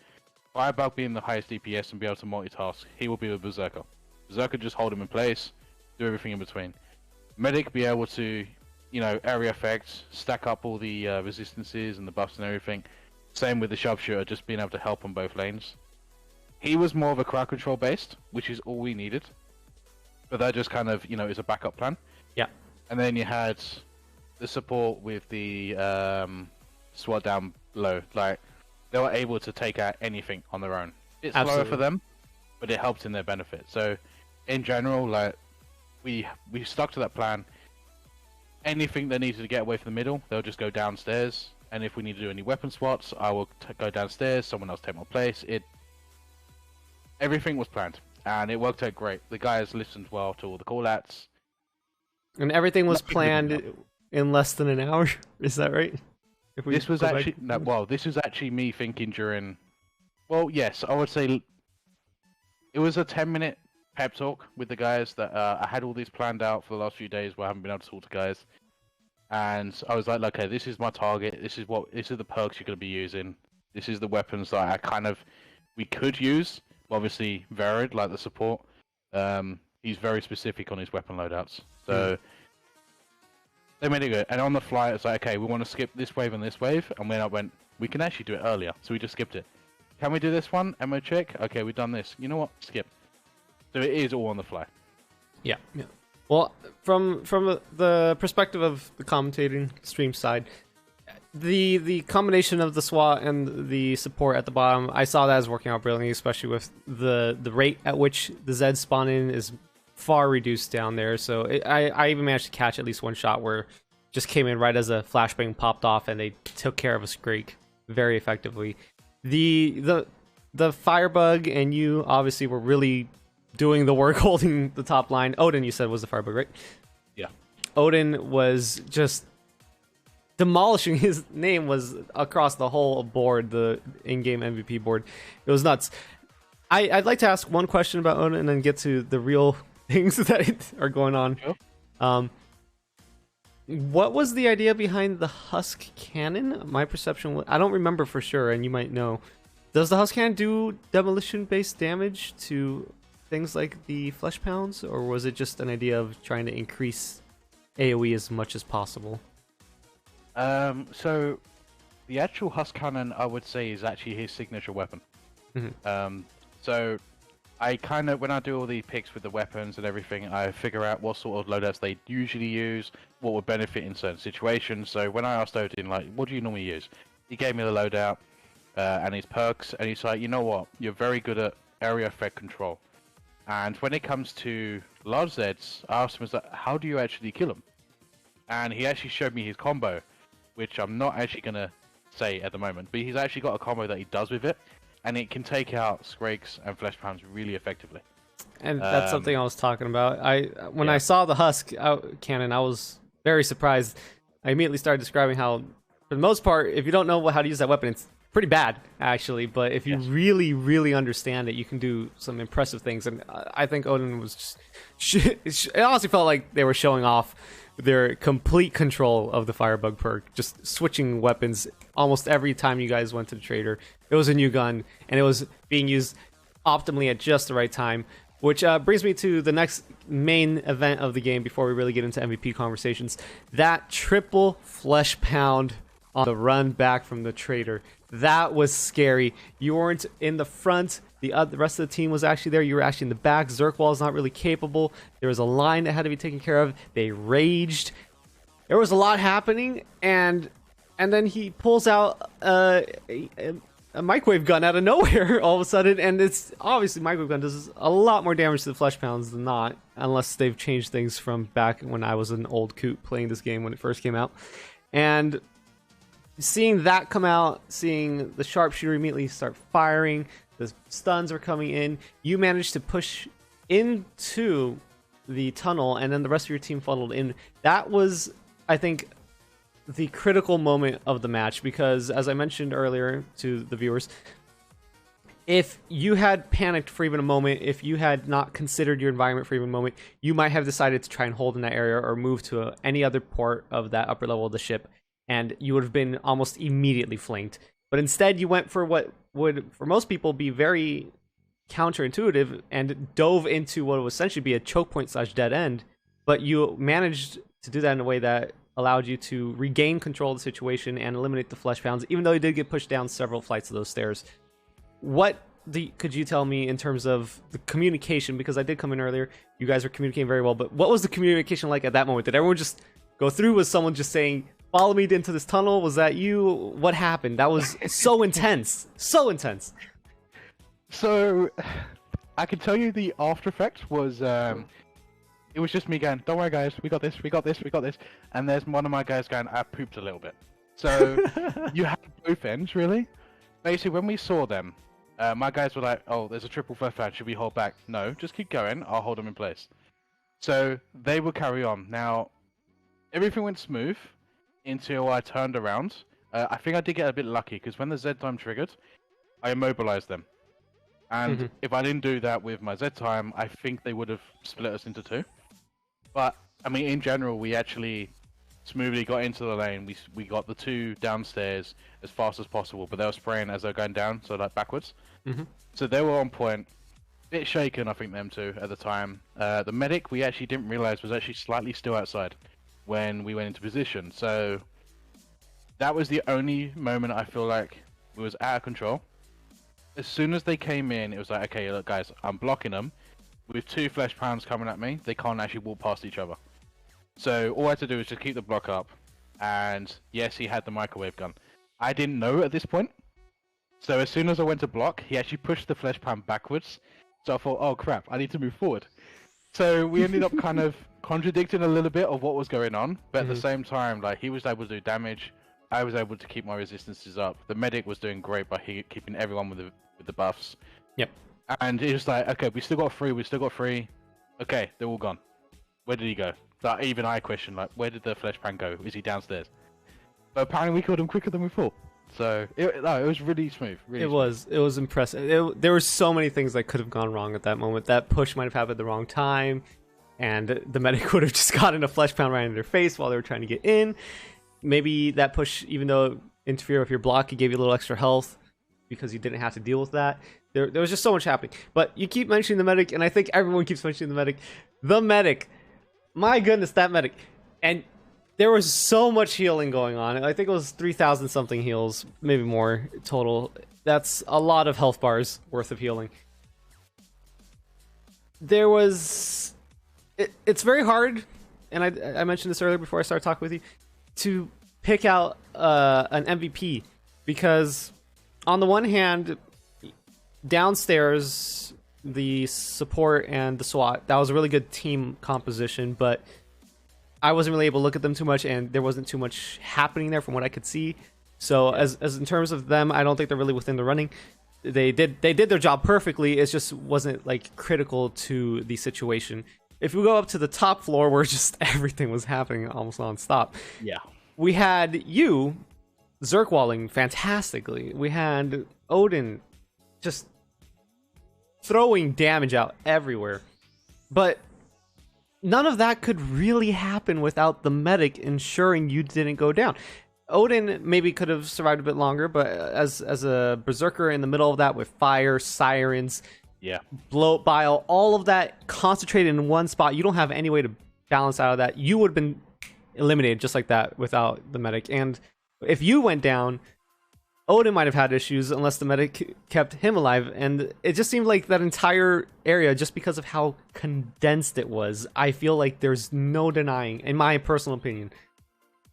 Firebug being the highest DPS and be able to multitask, he will be with Berserker. Berserker just hold him in place, do everything in between. Medic be able to, you know, area effects, stack up all the resistances and the buffs and everything. Same with the Sharpshooter, just being able to help on both lanes. He was more of a crowd control based, which is all we needed. But that just kind of, you know, is a backup plan. Yeah. And then you had the support with the SWAT down low. Like, they were able to take out anything on their own. It's slower for them, but it helped in their benefit. So, in general, like, we stuck to that plan. Anything they needed to get away from the middle, they'll just go downstairs. And if we need to do any weapon swats, I will go downstairs. Someone else take my place. Everything was planned, and it worked out great. The guys listened well to all the call-outs. And everything was planned in less than an hour. Is that right? This was actually this was actually me thinking during. Well, yes, I would say it was a 10-minute pep talk with the guys that I had all this planned out for the last few days where I haven't been able to talk to guys, and I was like, okay, this is my target. This is the perks you're going to be using. This is the weapons that we could use. Obviously varied, like the support. He's very specific on his weapon loadouts, so they made it good. And on the fly, it's like, okay, we want to skip this wave and this wave, and then I went, we can actually do it earlier, so we just skipped it. Can we do this one? Ammo check. Okay, we've done this. You know what? Skip. So it is all on the fly. Yeah. Well, from the perspective of the commentating stream side, the combination of the SWAT and the support at the bottom, I saw that as working out brilliantly, especially with the rate at which the Zeds spawn in is far reduced down there. So I even managed to catch at least one shot where just came in right as a flashbang popped off, and they took care of a Scrake very effectively. The Firebug and you obviously were really doing the work holding the top line. Odin, you said, was the Firebug, right? Yeah. Odin was just demolishing. His name was across the whole board, the in-game MVP board. It was nuts. I'd like to ask one question about Odin and then get to the real things that are going on. Sure. What was the idea behind the Husk Cannon? My perception was, I don't remember for sure, and you might know. Does the Husk Cannon do demolition-based damage to things like the Flesh Pounds, or was it just an idea of trying to increase AoE as much as possible? So the actual Husk Cannon, I would say, is actually his signature weapon. So I kind of, when I do all the picks with the weapons and everything, I figure out what sort of loadouts they usually use, what would benefit in certain situations. So when I asked Odin, like, what do you normally use? He gave me the loadout and his perks, and he's like, you know what? You're very good at area effect control. And when it comes to large Zeds, I asked him, how do you actually kill them? And he actually showed me his combo, which I'm not actually going to say at the moment, but he's actually got a combo that he does with it, and it can take out Scrakes and Flesh Pounds really effectively. And that's something I was talking about. When I saw the Husk Cannon, I was very surprised. I immediately started describing how, for the most part, if you don't know how to use that weapon, it's pretty bad, actually. But if you really, really understand it, you can do some impressive things. And I think Odin was just... It honestly felt like they were showing off their complete control of the Firebug perk, just switching weapons almost every time you guys went to the trader. It was a new gun, and it was being used optimally at just the right time, which brings me to the next main event of the game before we really get into MVP conversations. That triple Flesh Pound on the run back from the trader. That was scary. You weren't in the front. The rest of the team was actually there. You were actually in the back. Zerkwall is not really capable. There was a line that had to be taken care of. They raged. There was a lot happening, and then he pulls out a microwave gun out of nowhere all of a sudden, and it's obviously microwave gun does a lot more damage to the Flesh Pounds than not, unless they've changed things from back when I was an old coot playing this game when it first came out. And seeing that come out, seeing the sharpshooter immediately start firing, the stuns are coming in, you managed to push into the tunnel, and then the rest of your team funneled in. That was, I think, the critical moment of the match, because as I mentioned earlier to the viewers, if you had panicked for even a moment, if you had not considered your environment for even a moment, you might have decided to try and hold in that area or move to any other port of that upper level of the ship, and you would have been almost immediately flanked. But instead, you went for what would, for most people, be very counterintuitive and dove into what would essentially be a choke point / dead end, but you managed to do that in a way that allowed you to regain control of the situation and eliminate the flesh pounds, even though you did get pushed down several flights of those stairs. What could you tell me in terms of the communication? Because I did come in earlier, you guys were communicating very well, but what was the communication like at that moment? Did everyone just go through? Was someone just saying, follow me into this tunnel? Was that you? What happened? That was so intense. So intense. So, I can tell you the after effect was, it was just me going, don't worry guys, we got this, we got this, we got this. And there's one of my guys going, I pooped a little bit. So, you had both ends, really. Basically, when we saw them, my guys were like, oh, there's a triple flesh pound, should we hold back? No, just keep going, I'll hold them in place. So, they will carry on. Now, everything went smooth until I turned around. I think I did get a bit lucky, because when the Z time triggered, I immobilized them. And if I didn't do that with my Z time, I think they would have split us into two. But, I mean, in general, we actually smoothly got into the lane. We got the two downstairs as fast as possible, but they were spraying as they're going down, so like backwards. So they were on point. Bit shaken, I think, them two at the time. The medic, we actually didn't realize was actually slightly still outside when we went into position. So that was the only moment I feel like it was out of control. As soon as they came in, it was like, okay, look, guys, I'm blocking them. With two flesh pounds coming at me, they can't actually walk past each other. So all I had to do was just keep the block up. And yes, he had the microwave gun. I didn't know at this point. So as soon as I went to block, he actually pushed the flesh pound backwards. So I thought, oh crap, I need to move forward. So we ended up kind of contradicting a little bit of what was going on. But at the same time, like, he was able to do damage. I was able to keep my resistances up. The medic was doing great by keeping everyone with the buffs. Yep. And it was like, okay, we still got three. Okay, they're all gone. Where did he go? Like, even I questioned, like, where did the flesh pan go? Is he downstairs? But apparently we killed him quicker than we thought. So, it was really smooth. It was impressive. There were so many things that could have gone wrong at that moment. That push might have happened at the wrong time, and the medic would have just gotten a flesh pound right in their face while they were trying to get in. Maybe that push, even though it interfered with your block, it gave you a little extra health because you didn't have to deal with that. There was just so much happening. But you keep mentioning the medic, and I think everyone keeps mentioning the medic. The medic. My goodness, that medic. And there was so much healing going on. I think it was 3,000 something heals, maybe more total. That's a lot of health bars worth of healing. There was... It's very hard, and I mentioned this earlier before I started talking with you, to pick out an MVP, because on the one hand, downstairs, the support and the SWAT, that was a really good team composition, but I wasn't really able to look at them too much, and there wasn't too much happening there from what I could see. So as in terms of them, I don't think they're really within the running. They did their job perfectly. It just wasn't like critical to the situation. If we go up to the top floor where just everything was happening almost non-stop, we had you Zerkwalling fantastically. We had Odin just throwing damage out everywhere. But none of that could really happen without the medic ensuring you didn't go down. Odin maybe could have survived a bit longer, but as a berserker in the middle of that with fire, sirens, bloat bile, all of that concentrated in one spot, you don't have any way to balance out of that. You would have been eliminated just like that without the medic. And if you went down, Odin might have had issues unless the medic kept him alive. And it just seemed like that entire area, just because of how condensed it was, I feel like there's no denying, in my personal opinion,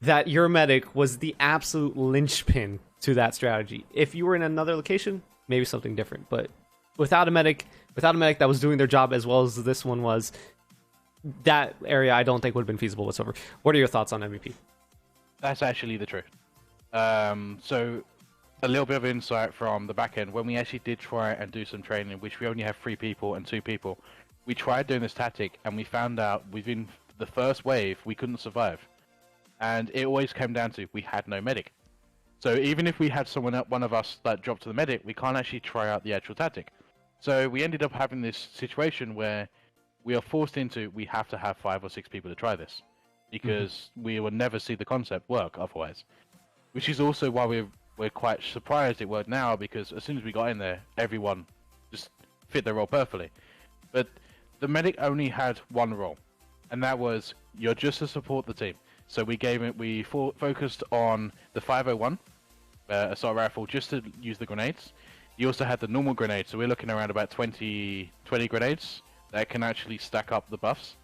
that your medic was the absolute linchpin to that strategy. If you were in another location, maybe something different. But without a medic that was doing their job as well as this one was, that area I don't think would have been feasible whatsoever. What are your thoughts on MVP? That's actually the truth. So a little bit of insight from the back end. When we actually did try and do some training, which we only have 3 people and 2 people, we tried doing this tactic, and we found out within the first wave we couldn't survive, and it always came down to we had no medic. So even if we had one of us that dropped to the medic, we can't actually try out the actual tactic. So we ended up having this situation where we are forced into we have to have 5 or 6 people to try this, because we will never see the concept work otherwise. Which is also why we're quite surprised it worked now, because as soon as we got in there, everyone just fit their role perfectly. But the medic only had one role, and that was you're just to support the team. So we focused on the 501 assault rifle just to use the grenades. You also had the normal grenades, so we're looking around about 20 grenades that can actually stack up the buffs.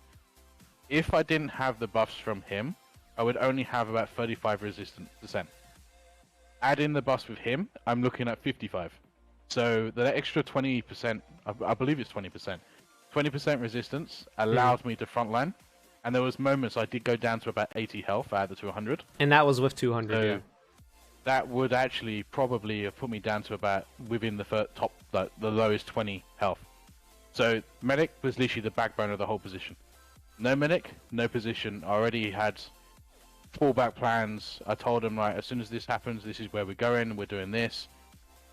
If I didn't have the buffs from him, I would only have about 35 resistance percent. Add in the buffs with him, I'm looking at 55. So the extra 20%, I believe it's 20%, 20% resistance allows me to frontline. And there was moments I did go down to about 80 health out of the 200. And that was with 200, So yeah. that would actually probably have put me down to about within the top, the lowest 20 health. So medic was literally the backbone of the whole position. No medic, no position. I already had fallback plans. I told him, like, as soon as this happens, this is where we're going. We're doing this,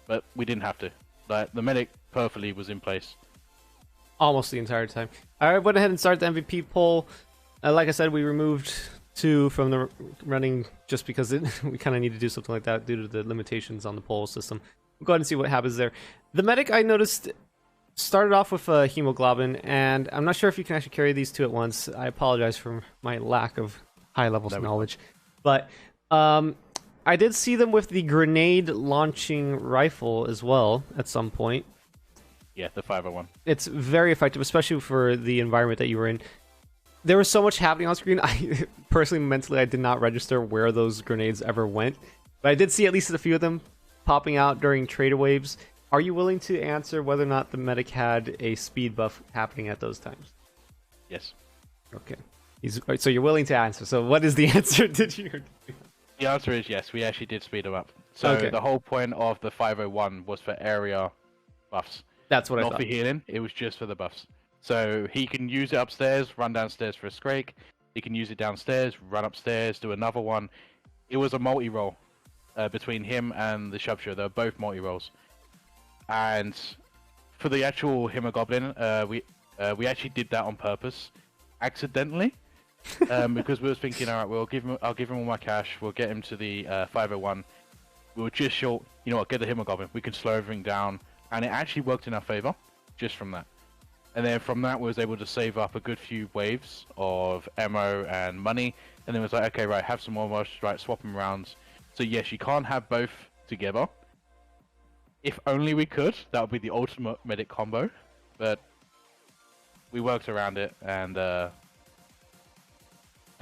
but we didn't have to. Like, the medic perfectly was in place Almost the entire time. All right, went ahead and start the MVP poll. Like I said, we removed 2 from the running just because we kind of need to do something like that due to the limitations on the poll system. We'll go ahead and see what happens there. The medic, I noticed, started off with hemoglobin, and I'm not sure if you can actually carry these 2 at once. I apologize for my lack of high levels of knowledge. But I did see them with the grenade launching rifle as well at some point. Yeah, the 501. It's very effective, especially for the environment that you were in. There was so much happening on screen. I personally, mentally, I did not register where those grenades ever went. But I did see at least a few of them popping out during trader waves. Are you willing to answer whether or not the medic had a speed buff happening at those times? Yes. Okay. So you're willing to answer. So what is the answer? Did you? The answer is yes. We actually did speed them up. So Okay. the whole point of the 501 was for area buffs. That's what I Not thought. for healing, it was just for the buffs. So he can use it upstairs, run downstairs for a scrake. He can use it downstairs, run upstairs, do another one. It was a multi-role between him and the sharpshooter. They were both multi-roles. And for the actual hemoglobin, we actually did that on purpose, accidentally, because we were thinking, all right, I'll give him all my cash. We'll get him to the 501. We were just short. You know what? Get the hemoglobin. We can slow everything down. And it actually worked in our favor, just from that. And then from that, we was able to save up a good few waves of ammo and money. And then it was like, okay, right, have some more rush, right, swap them rounds. So yes, you can't have both together. If only we could, that would be the ultimate medic combo. But we worked around it, and that's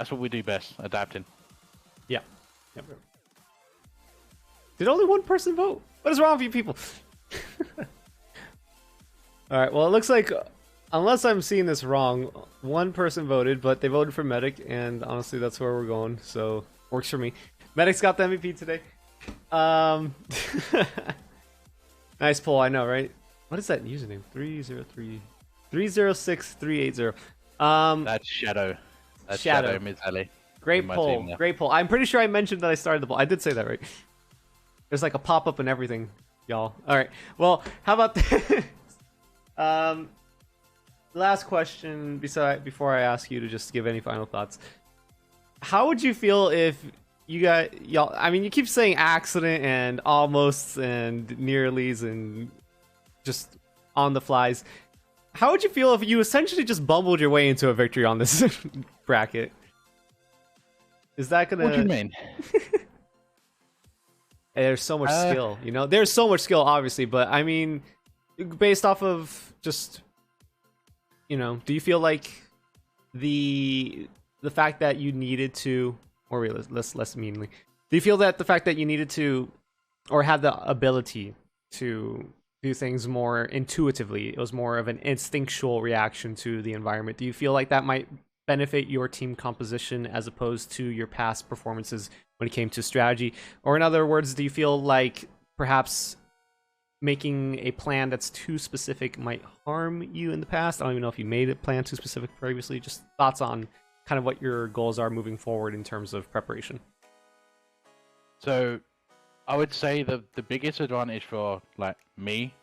what we do best, adapting. Yeah. Yep. Did only one person vote? What is wrong with you people? Alright, well, it looks like, unless I'm seeing this wrong, one person voted, but they voted for Medic, and honestly, that's where we're going, so works for me. Medic's got the MVP today. Nice poll, I know, right? What is that username? 303 306380. That's Shadow. That's Shadow. Shadow Mizali. Great in my poll. team now. Great poll. I'm pretty sure I mentioned that I started the poll. I did say that, right? There's like a pop-up and everything, y'all. All right. Well, how about this? Last question before I ask you to just give any final thoughts. How would you feel if y'all, I mean, you keep saying accident and almost and nearlies and just on the flies. How would you feel if you essentially just bumbled your way into a victory on this bracket? Is that gonna... What do you mean? There's so much skill, you know? There's so much skill, obviously, but I mean, based off of just, you know, do you feel like the fact that you needed to, or less meanly, do you feel that the fact that you needed to, or had the ability to do things more intuitively, it was more of an instinctual reaction to the environment, do you feel like that might benefit your team composition as opposed to your past performances when it came to strategy? Or in other words, do you feel like perhaps making a plan that's too specific might harm you in the past? I don't even know if you made a plan too specific previously. Just thoughts on kind of what your goals are moving forward in terms of preparation. So I would say the biggest advantage for like me,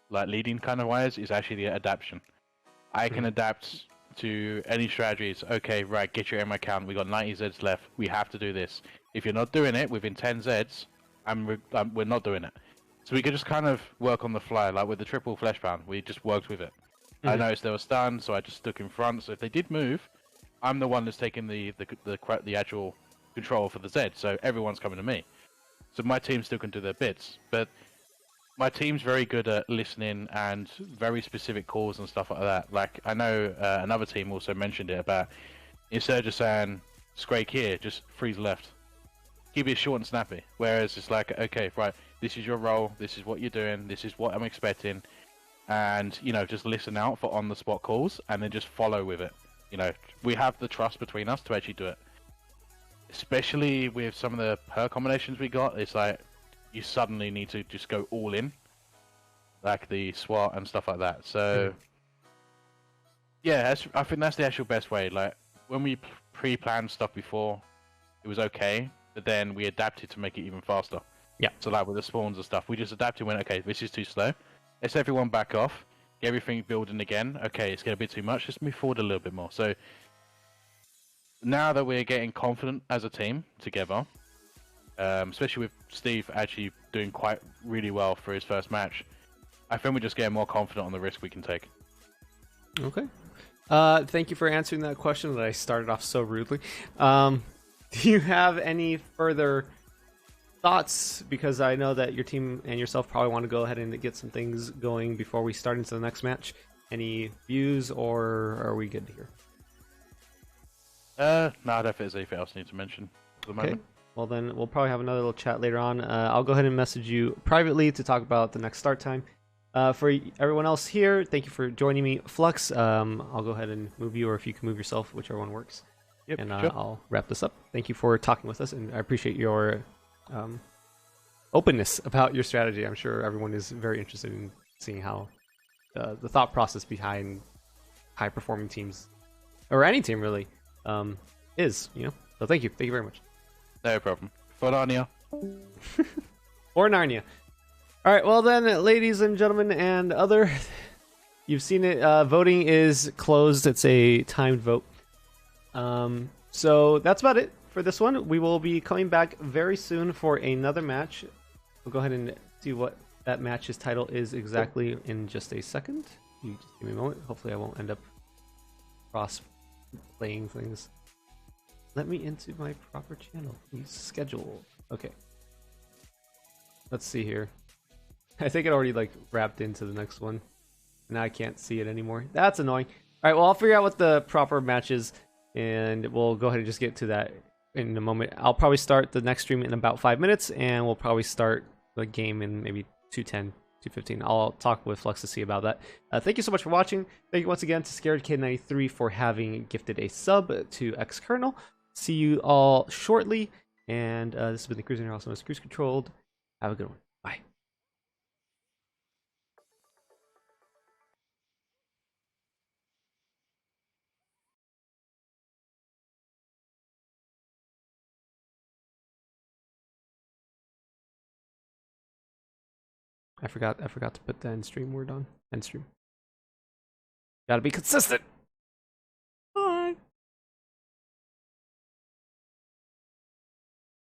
like leading kind of wise, is actually the adaptation. I can adapt to any strategies. Okay, right, get your ammo count. We got 90 Zeds left. We have to do this. If you're not doing it within 10 Zeds, we're not doing it. So we could just kind of work on the fly, like with the triple fleshbound. We just worked with it. I noticed they were stunned, so I just stuck in front. So if they did move, I'm the one that's taking the actual control for the Zed. So everyone's coming to me. So my team still can do their bits, but my team's very good at listening and very specific calls and stuff like that. Like I know another team also mentioned it about instead of just saying "Scrake here," just freeze left. Keep it short and snappy. Whereas it's like, okay, right, this is your role, this is what you're doing, this is what I'm expecting, and you know, just listen out for on-the-spot calls and then just follow with it. You know, we have the trust between us to actually do it. Especially with some of the perk combinations we got, it's like you suddenly need to just go all in, like the SWAT and stuff like that. So, yeah, I think that's the actual best way. Like when we pre-planned stuff before, it was okay, but then we adapted to make it even faster. Yeah. So like with the spawns and stuff, we just adapted. Went, okay, this is too slow. Let's everyone back off, get everything building again. Okay, it's getting a bit too much. Let's move forward a little bit more. So now that we're getting confident as a team together, especially with Steve actually doing quite really well for his first match, I think we're just getting more confident on the risk we can take. Okay. Thank you for answering that question that I started off so rudely. Do you have any further thoughts? Because I know that your team and yourself probably want to go ahead and get some things going before we start into the next match. Any views, or are we good here? No, I don't think there's anything else I need to mention at the moment. Well, then we'll probably have another little chat later on. I'll go ahead and message you privately to talk about the next start time. For everyone else here, thank you for joining me, Flux. I'll go ahead and move you, or if you can move yourself, whichever one works. Yep, And sure. I'll wrap this up. Thank you for talking with us, and I appreciate your openness about your strategy. I'm sure everyone is very interested in seeing how the thought process behind high-performing teams, or any team really, is. So thank you very much. No problem. For Narnia. Or Narnia. All right, well then, ladies and gentlemen and other, you've seen it. Voting is closed. It's a timed vote. So that's about it for this one. We will be coming back very soon for another match. We'll go ahead and see what that match's title is exactly in just a second. You just give me a moment. Hopefully I won't end up cross-playing things. Let me into my proper channel, please. Schedule. Okay. Let's see here. I think it already wrapped into the next one. Now I can't see it anymore. That's annoying. All right, well, I'll figure out what the proper match is, and we'll go ahead and just get to that in a moment. I'll probably start the next stream in about 5 minutes, and we'll probably start the game in maybe 2:10, 2:15. I'll talk with Flux to see about that. Thank you so much for watching. Thank you once again to ScaredKid93 for having gifted a sub to Xkernel. See you all shortly, and this has been the Cruiser, and also known as Cruise Controlled. Have a good one. Bye. I forgot to put the end stream word on. End stream. Gotta be consistent.